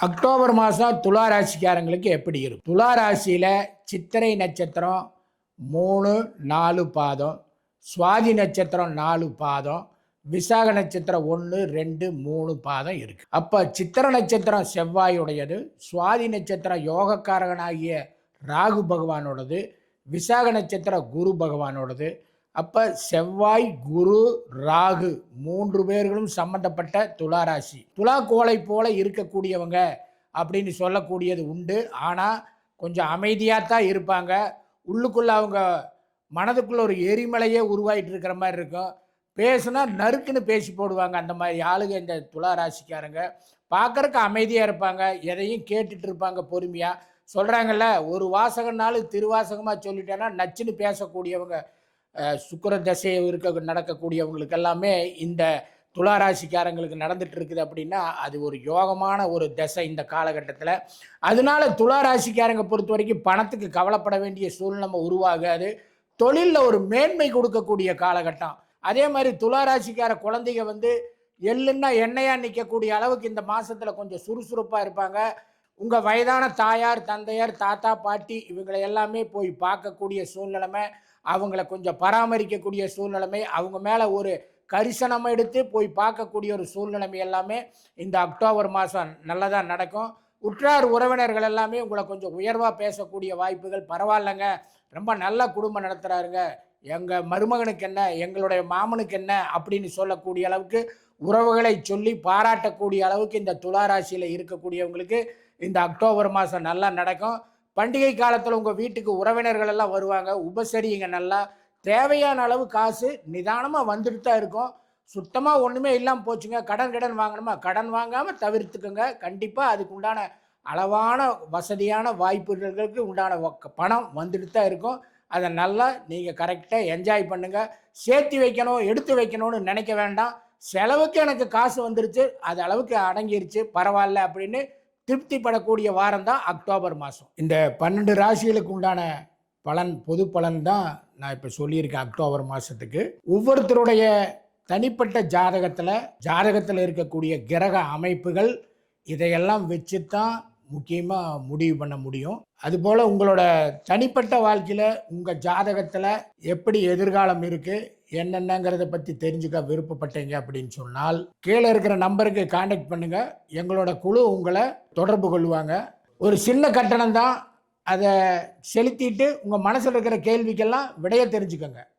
October மாதம் துலா ராசிக்காரங்களுக்கு எப்படி இருக்கும்? துலா ராசியில் சித்திரை நட்சத்திரம் 3, 4 பாதம், சுவாதி நட்சத்திரம் 4 பாதம், விசாக நட்சத்திரம் 1, 2, 3 பாதம் இருக்கு. அப்போ சித்திர நட்சத்திரம் செவ்வாயுடையது, சுவாதி நட்சத்திரம் யோகக்காரகனாகிய ராகு பகவானோடது, விசாக நட்சத்திரம் குரு பகவானோடது. அப்போ செவ்வாய், குரு, ராகு 3 பேர்களும் சம்பந்தப்பட்ட துளாராசி. துலா கோளை போல இருக்கக்கூடியவங்க அப்படின்னு சொல்லக்கூடியது உண்டு. ஆனால் கொஞ்சம் அமைதியாக தான் இருப்பாங்க. உள்ளுக்குள்ளே அவங்க மனதுக்குள்ள ஒரு எரிமலையே உருவாகிட்டு இருக்கிற மாதிரி இருக்கும். பேசுனா நறுக்குன்னு பேசி போடுவாங்க. அந்த மாதிரி ஆளுங்க இந்த துலா ராசிக்காரங்க. பார்க்கறக்கு அமைதியாக இருப்பாங்க, எதையும் கேட்டுட்டு இருப்பாங்க பொறுமையாக. சொல்கிறாங்கல்ல, ஒரு வாசகனாலும் திருவாசகமாக சொல்லிட்டேன்னா நச்சுன்னு பேசக்கூடியவங்க. சுக்கிர தசை நடக்கக்கூடியவங்களுக்கு எல்லாமே இந்த துளாராசிக்காரங்களுக்கு நடந்துட்டு இருக்குது அப்படின்னா அது ஒரு யோகமான ஒரு தசை இந்த காலகட்டத்தில். அதனால துளாராசிக்காரங்க பொறுத்த வரைக்கும் பணத்துக்கு கவலைப்பட வேண்டிய சூழ்நிலை உருவாகாது. தொழிலில் ஒரு மேன்மை கொடுக்கக்கூடிய காலகட்டம். அதே மாதிரி துளாராசிக்கார குழந்தைங்க எள்ளுன்னா எண்ணெயாக நிற்கக்கூடிய அளவுக்கு இந்த மாதத்தில் கொஞ்சம் சுறுசுறுப்பாக இருப்பாங்க. உங்கள் வயதான தாயார், தந்தையார், தாத்தா, பாட்டி இவங்களை எல்லாமே போய் பார்க்கக்கூடிய சூழ்நிலைமை, அவங்கள கொஞ்சம் பராமரிக்கக்கூடிய சூழ்நிலைமை, அவங்க மேலே ஒரு கரிசனம் எடுத்து போய் பார்க்கக்கூடிய ஒரு சூழ்நிலைமை எல்லாமே இந்த அக்டோபர் மாதம் நல்லதாக நடக்கும். உற்றார் உறவினர்கள் எல்லாமே உங்களை கொஞ்சம் உயர்வாக பேசக்கூடிய வாய்ப்புகள். பரவாயில்லைங்க, ரொம்ப நல்ல குடும்பம் நடத்துகிறாருங்க, எங்கள் மருமகனுக்கு என்ன, எங்களுடைய மாமனுக்கு என்ன அப்படின்னு சொல்லக்கூடிய அளவுக்கு உறவுகளை சொல்லி பாராட்டக்கூடிய அளவுக்கு இந்த துளாராசியில் இருக்கக்கூடியவங்களுக்கு இந்த அக்டோபர் மாதம் நல்லா நடக்கும். பண்டிகை காலத்தில் உங்கள் வீட்டுக்கு உறவினர்கள் எல்லாம் வருவாங்க, உபசரிங்க. நல்லா தேவையான அளவு காசு நிதானமாக வந்துட்டு தான் இருக்கும். சுத்தமாக ஒன்றுமே இல்லாமல் போச்சுங்க, கடன் வாங்கணுமா, கடன் வாங்காமல் தவிர்த்துக்குங்க. கண்டிப்பாக அதுக்கு உண்டான அளவான வசதியான வாய்ப்புகளுக்கு உண்டான பணம் வந்துட்டு தான் இருக்கும். அதை நல்லா நீங்கள் கரெக்டாக என்ஜாய் பண்ணுங்கள். சேர்த்து வைக்கணும், எடுத்து வைக்கணும்னு நினைக்க வேண்டாம். செலவுக்கு எனக்கு காசு வந்துருச்சு, அது அளவுக்கு அடங்கிருச்சு, பரவாயில்ல அப்படின்னு திருப்திப்படக்கூடிய வாரம் தான் அக்டோபர் மாதம். இந்த 12 ராசிகளுக்கு உண்டான பலன், பொது பலன் தான் நான் இப்போ சொல்லியிருக்கேன். அக்டோபர் மாதத்துக்கு ஒவ்வொருத்தருடைய தனிப்பட்ட ஜாதகத்தில் இருக்கக்கூடிய கிரக அமைப்புகள் இதையெல்லாம் வச்சு தான் முக்கியமாக முடிவு பண்ண முடியும். அதுபோல் உங்களோட தனிப்பட்ட வாழ்க்கையில் உங்கள் ஜாதகத்தில் எப்படி எதிர்காலம் இருக்குது, என்னென்னங்கிறத பற்றி தெரிஞ்சுக்க விருப்பப்பட்டீங்க அப்படின்னு சொன்னால் கீழே இருக்கிற நம்பருக்கு கான்டாக்ட் பண்ணுங்கள். எங்களோட குழு உங்களை தொடர்பு கொள்வாங்க. ஒரு சின்ன கட்டணம் தான், அதை செலுத்திட்டு உங்கள் மனசில் இருக்கிற கேள்விக்கெல்லாம் விடைய தெரிஞ்சுக்கோங்க.